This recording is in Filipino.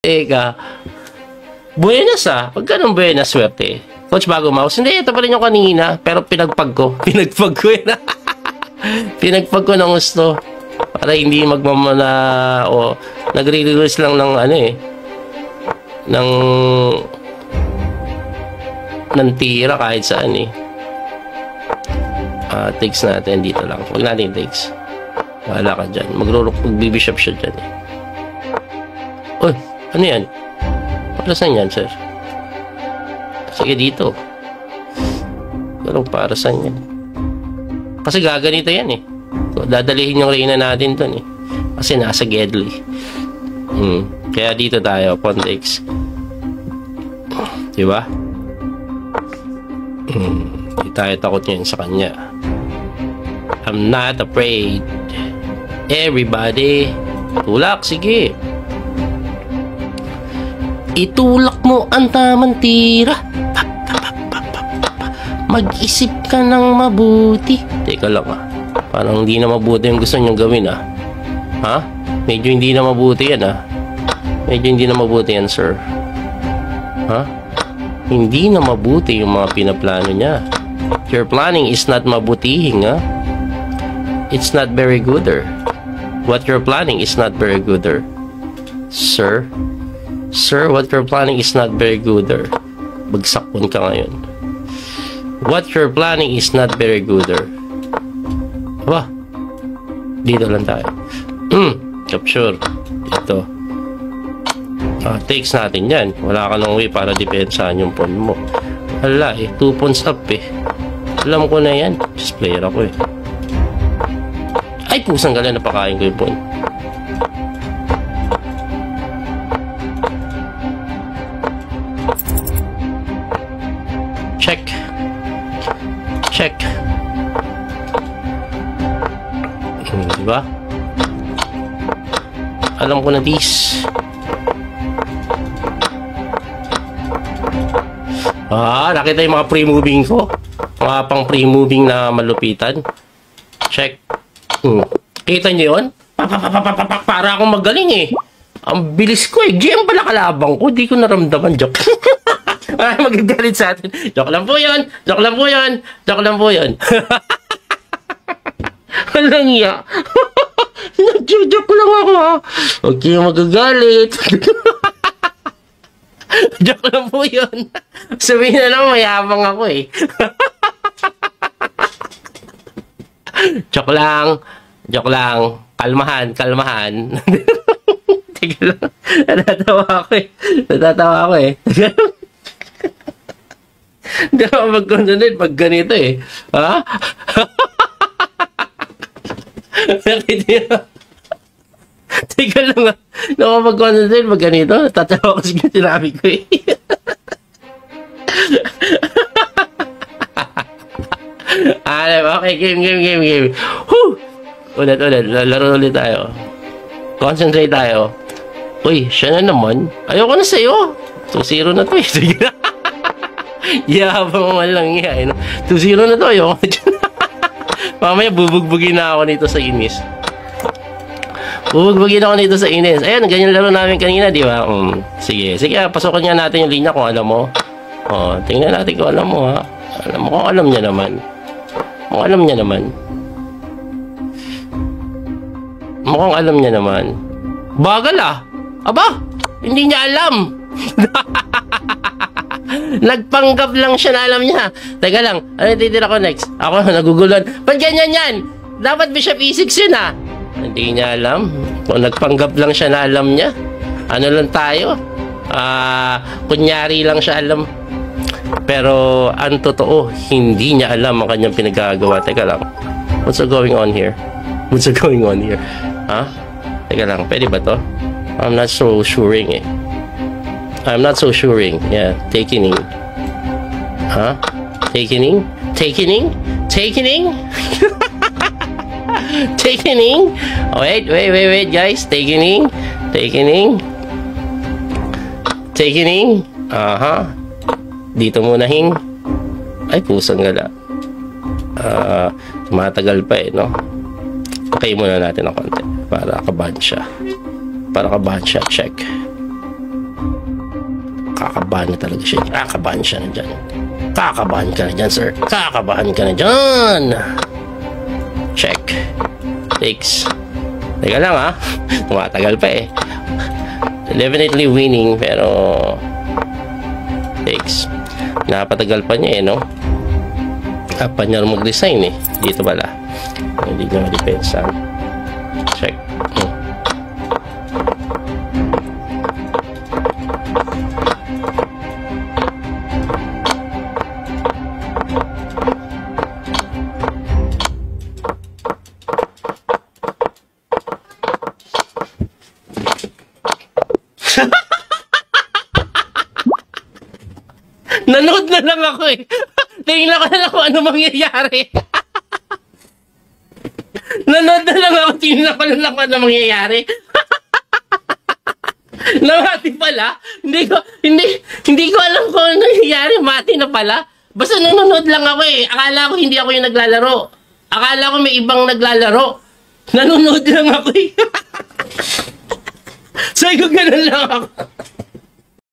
Teka. Buenas Pag ganun buenas, swerte. Coach Bago Mouse. Hindi, ito pa rin yung kanina. Pero pinagpag ko. Pinagpag ko yun. Pinagpag ko ng gusto. Para hindi magmamana o nagre-release lang ng ano eh. ng tira kahit saan eh. Takes natin dito lang. Huwag natin takes. Wala ka dyan. Magbibishop siya dyan eh. Uy, ano yan? Para saan yan, sir? Sige dito. Pero para saan yan? Kasi gaganito yan eh. So, dadalihin yung reyna natin dun eh. Kasi nasa Gedli. Kaya dito tayo, pawn takes. Diba? Hindi tayo takot ngayon sa kanya. I'm not afraid. Everybody. Tulak, sige. Itulak mo ang tamang tira. Mag-isip ka ng mabuti. Teka lang Parang hindi na mabuti yung gusto nyo gawin Ha? Medyo hindi na mabuti yan Medyo hindi na mabuti yan, sir. Ha? Hindi na mabuti yung mga pinaplano niya. Your planning is not mabutihing, It's not very gooder. What you're planning is not very gooder. Sir, what you're planning is not very gooder. Bagsakon ka ngayon. What you're planning is not very gooder. Aba, dito lang tayo. Capture. Dito. Takes natin yan. Wala ka nang way para depensahan yung pawn mo. Hala 2 pawns up Alam ko na yan. Just player ako Ay, pusang gala, napakain ko yung pawn. Check. Diba? Alam ko na this. Nakita yung mga pre-moving ko. Mga pang pre-moving na malupitan. Check. Kita nyo yun? Para akong magaling Ang bilis ko GM pala kalabang ko. Di ko naramdaman. Joke. Magagalit sa atin. Joke lang po yun. Walang iya. Nag-joke lang ako Huwag kayo magagalit. Joke lang po yun. Sabihin na lang mayabang ako Joke lang. Kalmahan. Tigil lang. Natatawa ako Hindi ako mag-concentrate pag ganito Ha? Tigil lang Hindi ako mag-concentrate pag ganito. Natatawa ko sa sinabi ko Okay, game. Ulit. Laro ulit tayo. Concentrate tayo. Uy, siya na naman. Ayoko na sa'yo. 2-0 na to Sige na. Yabang mo lang 2-0 na to. Ayoko na dyan. Mamaya bubugbugin na ako nito sa inis. Ayan, ganyan laro namin kanina, di ba? Sige, pasokan nga natin yung linya kung alam mo. Tingnan natin kung alam mo, Kung alam niya naman. Mukhang alam niya naman. Bagal Aba, hindi niya alam. Nagpanggap lang siya na alam niya. Teka lang, ano titira ko next? Ako naguguluhan. Ba't ganyan yan? Dapat Bishop E6 yun Hindi niya alam. Kung nagpanggap lang siya na alam niya. Ano lang tayo? Kunyari lang siya alam. Pero ang totoo, hindi niya alam ang kanyang pinagagawa. Teka lang. What's going on here? Teka lang, pwede ba to? I'm not so suring Yeah, takening. Takening? Wait, guys. Takening. Dito muna Ay, pusang gala. Matagal pa no? Okay muna natin ng konti para kabahan siya. Check. Kakabahan na talaga siya. Kakabahan siya na dyan. Kakabahan ka na dyan, sir. Kakabahan ka na dyan. Check. Takes. Teka lang ha. Tumatagal pa eh. Definitely winning pero takes. Napatagal pa niya eh, no? Dapat niya mag-design eh. Dito pala. Hindi niya ma-depensa. Check. Nanood na lang ako eh. Tingnan ko na lang kung ano mangyayari. Nanood na lang ako. Tingnan ko na lang kung ano mangyayari. Namati pala. Hindi ko alam kung ano nangyayari. Mati na pala. Basta nanonood lang ako eh. Akala ko hindi ako yung naglalaro. Akala ko may ibang naglalaro. Nanonood lang ako eh. So, ganun lang ako.